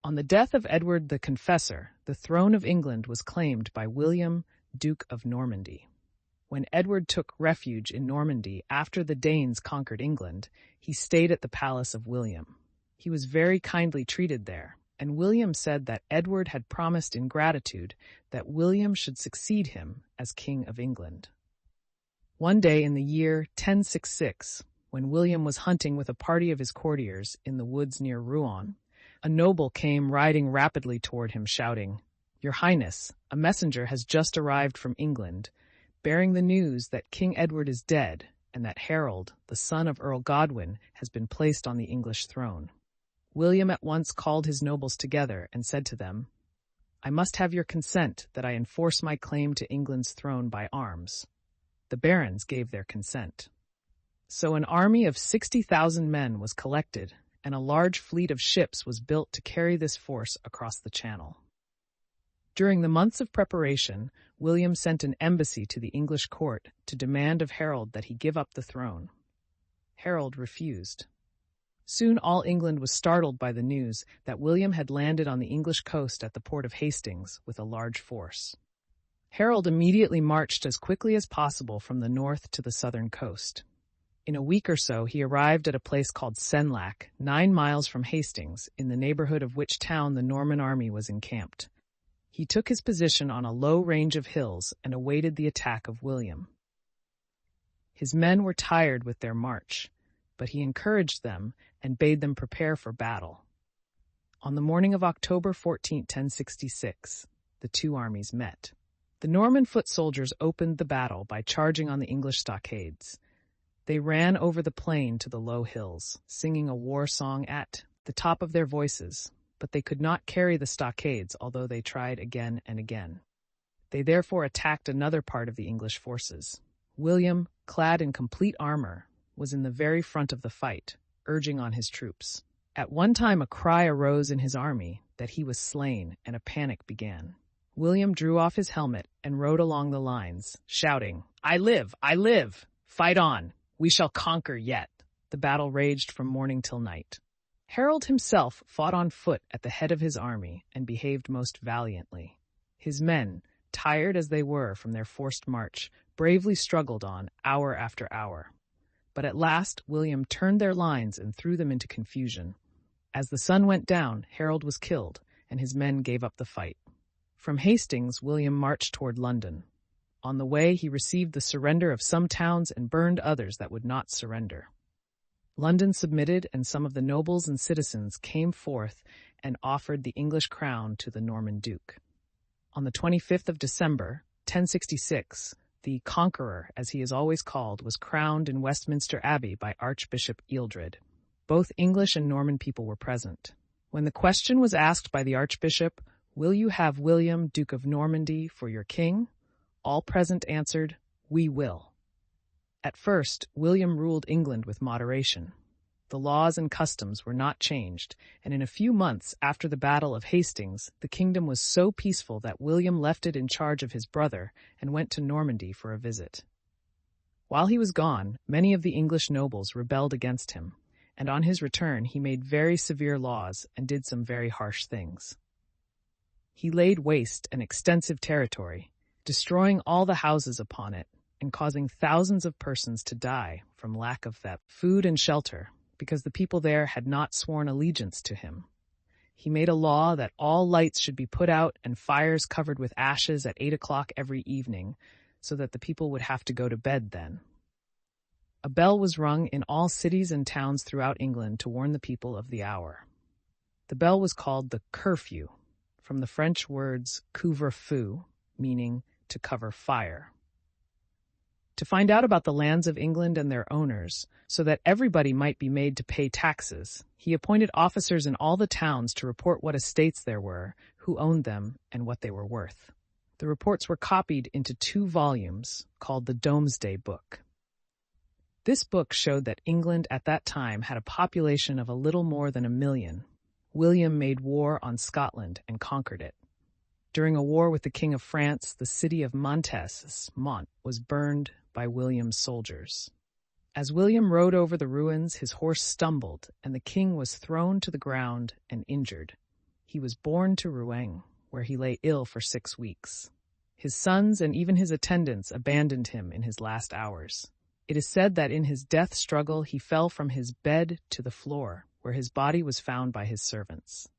On the death of Edward the Confessor, the throne of England was claimed by William, Duke of Normandy. When Edward took refuge in Normandy after the Danes conquered England, he stayed at the palace of William. He was very kindly treated there, and William said that Edward had promised in gratitude that William should succeed him as King of England. One day in the year 1066, when William was hunting with a party of his courtiers in the woods near Rouen, a noble came riding rapidly toward him, shouting, "Your Highness, a messenger has just arrived from England, bearing the news that King Edward is dead and that Harold, the son of Earl Godwin, has been placed on the English throne." William at once called his nobles together and said to them, "I must have your consent that I enforce my claim to England's throne by arms." The barons gave their consent. So an army of 60,000 men was collected, and a large fleet of ships was built to carry this force across the Channel. During the months of preparation, William sent an embassy to the English court to demand of Harold that he give up the throne. Harold refused. Soon all England was startled by the news that William had landed on the English coast at the port of Hastings with a large force. Harold immediately marched as quickly as possible from the north to the southern coast. In a week or so, he arrived at a place called Senlac, 9 miles from Hastings, in the neighborhood of which town the Norman army was encamped. He took his position on a low range of hills and awaited the attack of William. His men were tired with their march, but he encouraged them and bade them prepare for battle. On the morning of October 14, 1066, the two armies met. The Norman foot soldiers opened the battle by charging on the English stockades. They ran over the plain to the low hills, singing a war song at the top of their voices, but they could not carry the stockades, although they tried again and again. They therefore attacked another part of the English forces. William, clad in complete armor, was in the very front of the fight, urging on his troops. At one time a cry arose in his army that he was slain, and a panic began. William drew off his helmet and rode along the lines, shouting, "I live! I live! Fight on! We shall conquer yet." The battle raged from morning till night. Harold himself fought on foot at the head of his army and behaved most valiantly. His men, tired as they were from their forced march, bravely struggled on hour after hour. But at last William turned their lines and threw them into confusion. As the sun went down, Harold was killed, and his men gave up the fight. From Hastings, William marched toward London. On the way, he received the surrender of some towns and burned others that would not surrender. London submitted, and some of the nobles and citizens came forth and offered the English crown to the Norman Duke. On the 25th of December, 1066, the Conqueror, as he is always called, was crowned in Westminster Abbey by Archbishop Ealdred. Both English and Norman people were present. When the question was asked by the Archbishop, "Will you have William, Duke of Normandy, for your king?" all present answered, "We will." At first, William ruled England with moderation. The laws and customs were not changed, and in a few months after the Battle of Hastings, the kingdom was so peaceful that William left it in charge of his brother and went to Normandy for a visit. While he was gone, many of the English nobles rebelled against him, and on his return he made very severe laws and did some very harsh things. He laid waste an extensive territory, destroying all the houses upon it, and causing thousands of persons to die from lack of food and shelter, because the people there had not sworn allegiance to him. He made a law that all lights should be put out and fires covered with ashes at 8 o'clock every evening, so that the people would have to go to bed then. A bell was rung in all cities and towns throughout England to warn the people of the hour. The bell was called the curfew, from the French words couvre-feu, meaning to cover fire. To find out about the lands of England and their owners, so that everybody might be made to pay taxes, he appointed officers in all the towns to report what estates there were, who owned them, and what they were worth. The reports were copied into 2 volumes, called the Domesday Book. This book showed that England at that time had a population of a little more than 1 million. William made war on Scotland and conquered it. During a war with the King of France, the city of Mantes was burned by William's soldiers. As William rode over the ruins, his horse stumbled, and the king was thrown to the ground and injured. He was borne to Rouen, where he lay ill for 6 weeks. His sons and even his attendants abandoned him in his last hours. It is said that in his death struggle he fell from his bed to the floor, where his body was found by his servants.